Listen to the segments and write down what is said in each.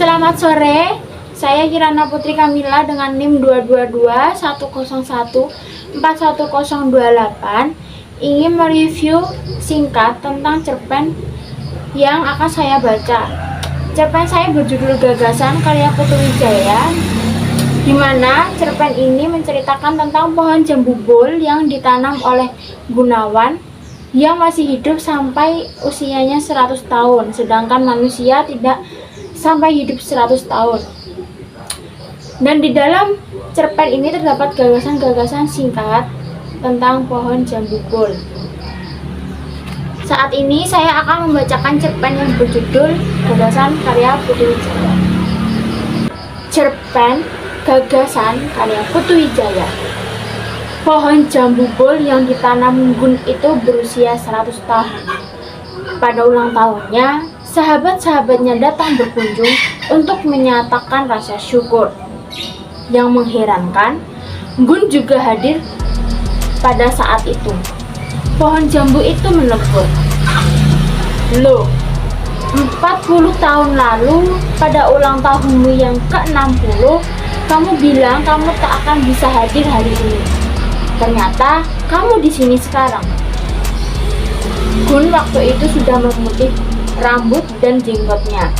Selamat sore, saya Kirana Putri Kamila dengan NIM 222-101-41028 ingin mereview singkat tentang cerpen yang akan saya baca. Cerpen saya berjudul Gagasan karya Putu Wijaya, di mana cerpen ini menceritakan tentang pohon jambu bul yang ditanam oleh Gunawan yang masih hidup sampai usianya 100 tahun, sedangkan manusia tidak sampai hidup 100 tahun. Dan di dalam cerpen ini terdapat gagasan-gagasan singkat tentang pohon jambu bul. Saat ini saya akan membacakan cerpen yang berjudul Gagasan karya Putu Wijaya. Cerpen Gagasan karya Putu Wijaya. Pohon jambu bul yang ditanam Gun itu berusia 100 tahun. Pada ulang tahunnya, sahabat-sahabatnya datang berkunjung untuk menyatakan rasa syukur. Yang mengherankan, Gun juga hadir pada saat itu. Pohon jambu itu menegur, "Loh, 40 tahun lalu pada ulang tahunmu yang ke-60, kamu bilang kamu tak akan bisa hadir hari ini. Ternyata kamu di sini sekarang." Gun waktu itu sudah memutih rambut dan jenggotnya,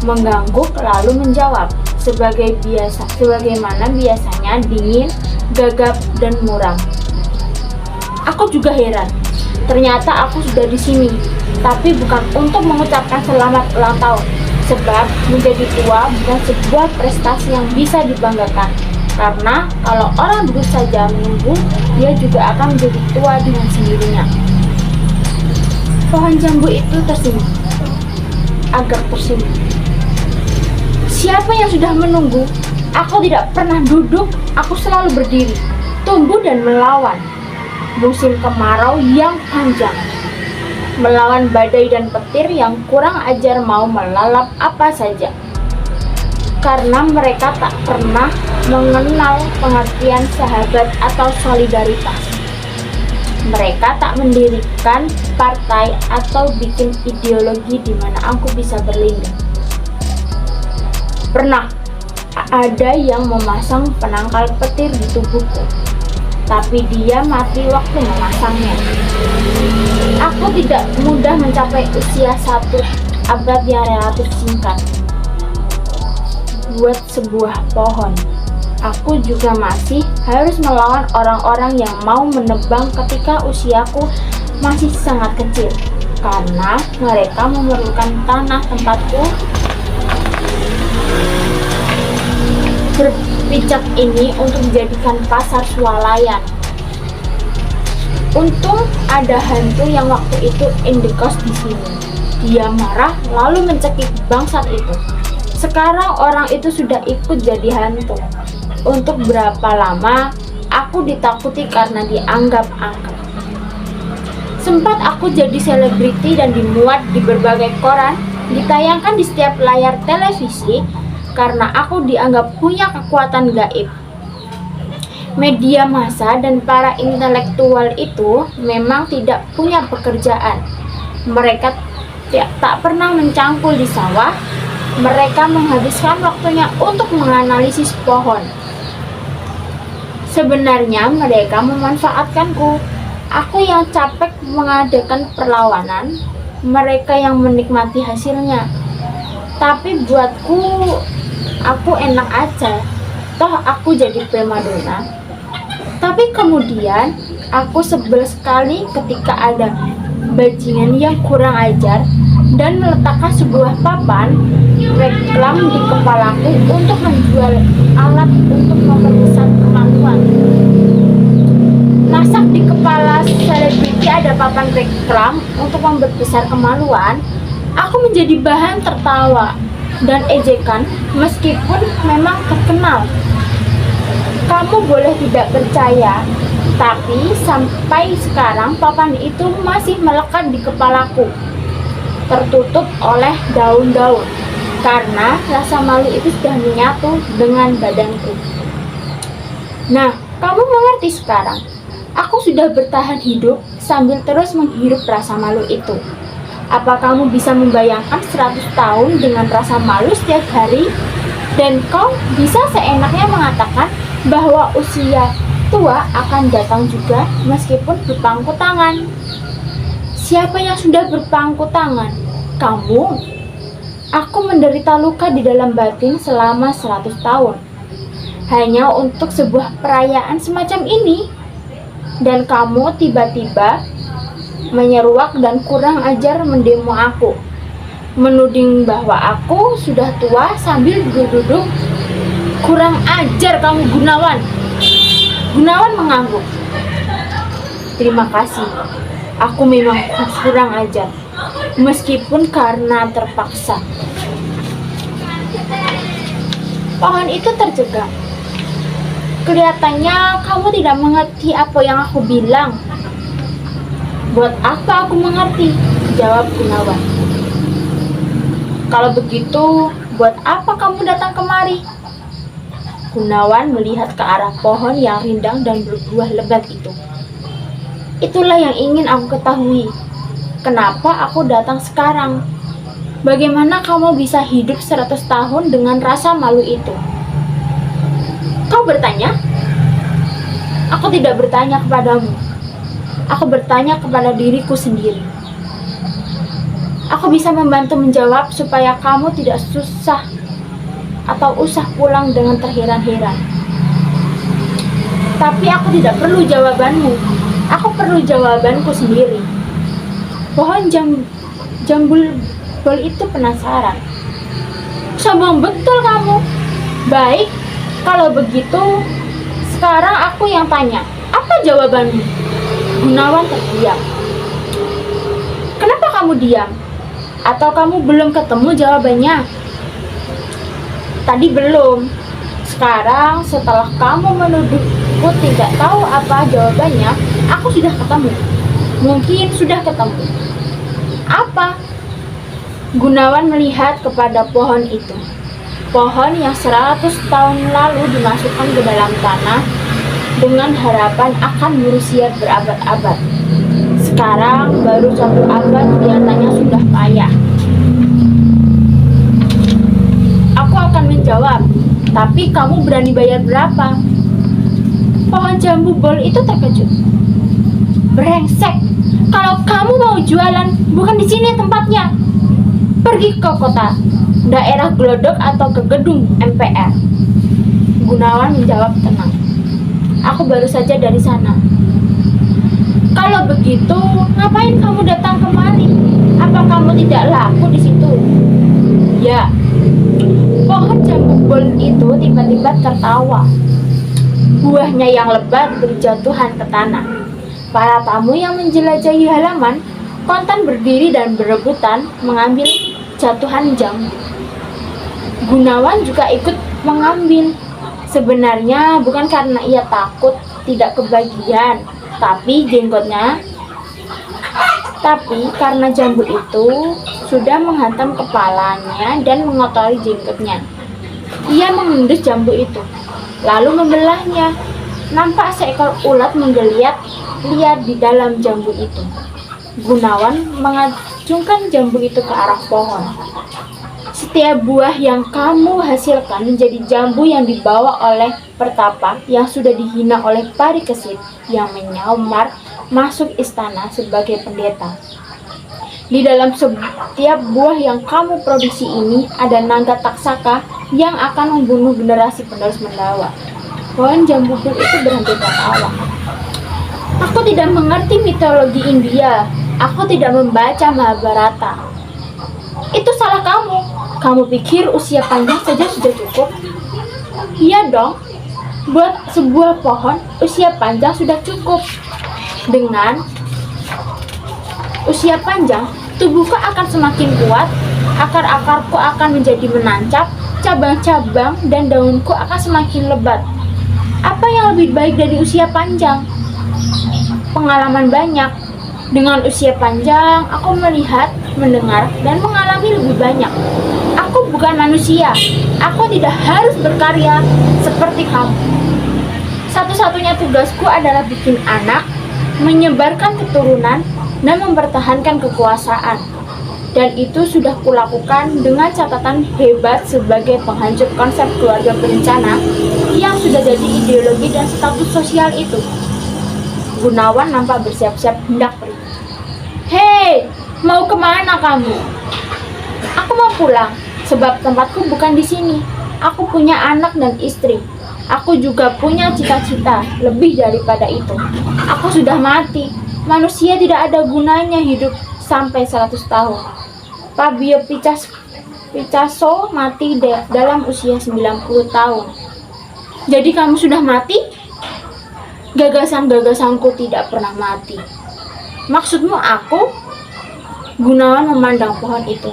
mengangguk lalu menjawab, sebagaimana biasanya, dingin, gagap, dan muram. "Aku juga heran. Ternyata aku sudah di sini, tapi bukan untuk mengucapkan selamat ulang tahun, sebab menjadi tua bukan sebuah prestasi yang bisa dibanggakan. Karena kalau orang terus saja menunggu, dia juga akan menjadi tua dengan sendirinya." Pohon jambu itu tersenyum, agak tersenyum. "Siapa yang sudah menunggu? Aku tidak pernah duduk, aku selalu berdiri, tumbuh dan melawan musim kemarau yang panjang, melawan badai dan petir yang kurang ajar mau melalap apa saja. Karena mereka tak pernah mengenal pengertian sahabat atau solidaritas. Mereka tak mendirikan partai atau bikin ideologi di mana aku bisa berlindung. Pernah ada yang memasang penangkal petir di tubuhku, tapi dia mati waktu memasangnya. Aku tidak mudah mencapai usia 1 abad yang relatif singkat. Buat sebuah pohon, aku juga masih harus melawan orang-orang yang mau menebang ketika usiaku masih sangat kecil, karena mereka memerlukan tanah tempatku berpijak ini untuk dijadikan pasar swalayan. Untung ada hantu yang waktu itu indekos di sini. Dia marah lalu mencekik bangsat itu. Sekarang orang itu sudah ikut jadi hantu. Untuk berapa lama aku ditakuti karena dianggap angker. Sempat aku jadi selebriti dan dimuat di berbagai koran, ditayangkan di setiap layar televisi karena aku dianggap punya kekuatan gaib. Media massa dan para intelektual itu memang tidak punya pekerjaan. Mereka tak pernah mencangkul di sawah. Mereka menghabiskan waktunya untuk menganalisis pohon. Sebenarnya mereka memanfaatkanku. Aku yang capek mengadakan perlawanan, mereka yang menikmati hasilnya. Tapi buatku, aku enak aja. Toh aku jadi primadona. Tapi kemudian aku sebel sekali ketika ada bajingan yang kurang ajar dan meletakkan sebuah papan reklam di kepalaku untuk menjual alat untuk memperbesar kemaluan. Masa di kepala selebriti ada papan reklam untuk memperbesar kemaluan? Aku menjadi bahan tertawa dan ejekan meskipun memang terkenal. Kamu boleh tidak percaya, tapi sampai sekarang papan itu masih melekat di kepalaku, tertutup oleh daun-daun, karena rasa malu itu sudah menyatu dengan badanku. Nah, kamu mengerti sekarang. Aku sudah bertahan hidup sambil terus menghirup rasa malu itu. Apa kamu bisa membayangkan 100 tahun dengan rasa malu setiap hari? Dan kau bisa seenaknya mengatakan bahwa usia tua akan datang juga meskipun berpangku tangan. Siapa yang sudah berpangku tangan? Kamu. Aku menderita luka di dalam batin selama 100 tahun. Hanya untuk sebuah perayaan semacam ini. Dan kamu tiba-tiba menyeruak dan kurang ajar mendemo aku, menuding bahwa aku sudah tua sambil duduk-duduk. Kurang ajar kamu, Gunawan. Gunawan mengangguk. Terima kasih, aku memang kurang ajar, meskipun karena terpaksa. Pohon itu tercegang. Kelihatannya kamu tidak mengerti apa yang aku bilang. Buat apa aku mengerti? Jawab Gunawan. Kalau begitu, buat apa kamu datang kemari? Gunawan melihat ke arah pohon yang rindang dan berbuah lebat itu. Itulah yang ingin aku ketahui. Kenapa aku datang sekarang? Bagaimana kamu bisa hidup 100 tahun dengan rasa malu itu? Kau bertanya? Aku tidak bertanya kepadamu. Aku bertanya kepada diriku sendiri. Aku bisa membantu menjawab supaya kamu tidak susah atau usah pulang dengan terheran-heran. Tapi aku tidak perlu jawabanmu. Aku perlu jawabanku sendiri. Pohon jambul bol itu penasaran. Sombong betul kamu. Baik, kalau begitu sekarang aku yang tanya. Apa jawabanmu? Gunawan terdiam. Kenapa kamu diam? Atau kamu belum ketemu jawabannya? Tadi belum. Sekarang setelah kamu menuduhku tidak tahu apa jawabannya, aku sudah ketemu. Mungkin sudah ketemu. Apa? Gunawan melihat kepada pohon itu. Pohon yang 100 tahun lalu dimasukkan ke dalam tanah dengan harapan akan berusia berabad-abad. Sekarang baru 1 abad kelihatannya sudah payah. Aku akan menjawab, tapi kamu berani bayar berapa? Pohon jambu bol itu terkejut. Brengsek, kalau kamu mau jualan, bukan di sini tempatnya. Pergi ke kota, daerah Glodok atau ke gedung MPR. Gunawan menjawab tenang. Aku baru saja dari sana. Kalau begitu, ngapain kamu datang kemari? Apa kamu tidak laku di situ? Ya. Pohon jambu bol itu tiba-tiba tertawa. Buahnya yang lebat berjatuhan ke tanah. Para tamu yang menjelajahi halaman kontan berdiri dan berebutan mengambil jatuhan jambu. Gunawan juga ikut mengambil. Sebenarnya bukan karena ia takut tidak kebagian, tapi karena jambu itu sudah menghantam kepalanya dan mengotori jenggotnya. Ia mengendus jambu itu, lalu membelahnya. Nampak seekor ulat menggeliat liar di dalam jambu itu. Gunawan mengacungkan jambu itu ke arah pohon. Setiap buah yang kamu hasilkan menjadi jambu yang dibawa oleh Pertapa yang sudah dihina oleh Parikesit yang menyamar masuk istana sebagai pendeta. Di dalam setiap buah yang kamu produksi ini ada naga taksaka yang akan membunuh generasi penerus mendawa. Pohon jambu bol itu berhenti tertawa. Aku tidak mengerti mitologi India. Aku tidak membaca Mahabharata. Itu salah kamu. Kamu pikir usia panjang saja sudah cukup? Iya dong. Buat sebuah pohon, usia panjang sudah cukup. Dengan usia panjang, tubuhku akan semakin kuat, akar-akarku akan menjadi menancap, cabang-cabang dan daunku akan semakin lebat. Apa yang lebih baik dari usia panjang? Pengalaman banyak. Dengan usia panjang, aku melihat, mendengar, dan mengalami lebih banyak. Aku bukan manusia. Aku tidak harus berkarya seperti kamu. Satu-satunya tugasku adalah bikin anak, menyebarkan keturunan, dan mempertahankan kekuasaan. Dan itu sudah kulakukan dengan catatan hebat sebagai penghancur konsep keluarga berencana yang sudah jadi ideologi dan status sosial itu. Gunawan nampak bersiap-siap hendak pergi. Hei, mau kemana kamu? Aku mau pulang, sebab tempatku bukan di sini. Aku punya anak dan istri. Aku juga punya cita-cita lebih daripada itu. Aku sudah mati. Manusia tidak ada gunanya hidup sampai 100 tahun. Pablo Picasso mati dalam usia 90 tahun. Jadi kamu sudah mati? Gagasan-gagasanku tidak pernah mati. Maksudmu aku? Gunawan memandang pohon itu.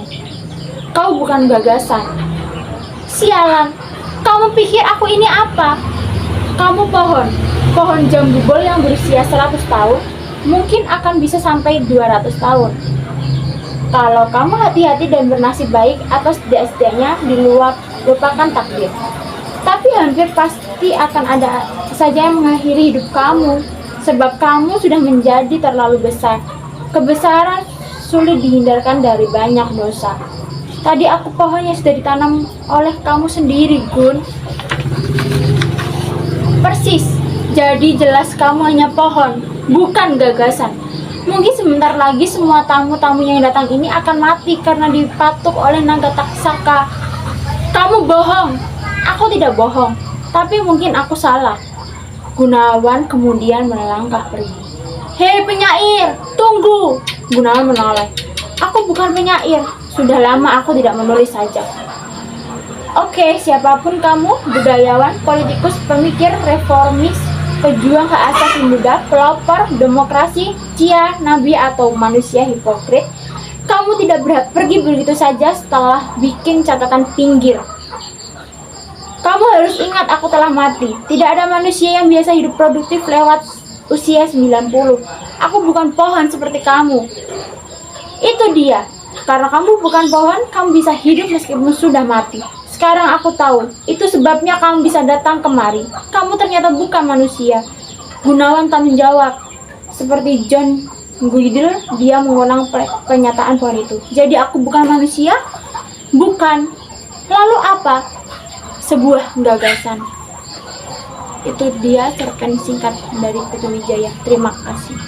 Kau bukan gagasan. Sialan, kamu pikir aku ini apa? Kamu pohon jambu bol yang berusia 100 tahun, mungkin akan bisa sampai 200 tahun. Kalau kamu hati-hati dan bernasib baik atau setidaknya lupakan takdir. Tapi hampir pasti akan ada saja yang mengakhiri hidup kamu, sebab kamu sudah menjadi terlalu besar. Kebesaran sulit dihindarkan dari banyak dosa. Tadi aku pohon yang sudah ditanam oleh kamu sendiri, Gun. Persis, jadi jelas kamu hanya pohon, bukan gagasan. Mungkin sebentar lagi semua tamu-tamu yang datang ini akan mati karena dipatuk oleh naga taksaka. Kamu bohong. Aku tidak bohong, tapi mungkin aku salah. Gunawan kemudian melangkah pergi. Hei penyair, tunggu. Gunawan menoleh. Aku bukan penyair. Sudah lama aku tidak menulis saja. Oke, siapapun kamu, budayawan, politikus, pemikir, reformis, pejuang hak asasi muda, pelopor, demokrasi, cia, nabi, atau manusia hipokrit, kamu tidak berhak pergi begitu saja setelah bikin catatan pinggir. Kamu harus ingat aku telah mati. Tidak ada manusia yang biasa hidup produktif lewat usia 90. Aku bukan pohon seperti kamu. Itu dia. Karena kamu bukan pohon, kamu bisa hidup meskipun sudah mati. Sekarang aku tahu, itu sebabnya kamu bisa datang kemari. Kamu ternyata bukan manusia. Gunawan tak menjawab. Seperti John Guidel, dia mengulang pernyataan pohon itu. Jadi aku bukan manusia? Bukan. Lalu apa? Sebuah gagasan. Itu dia cerpen singkat dari Putu Wijaya. Terima kasih.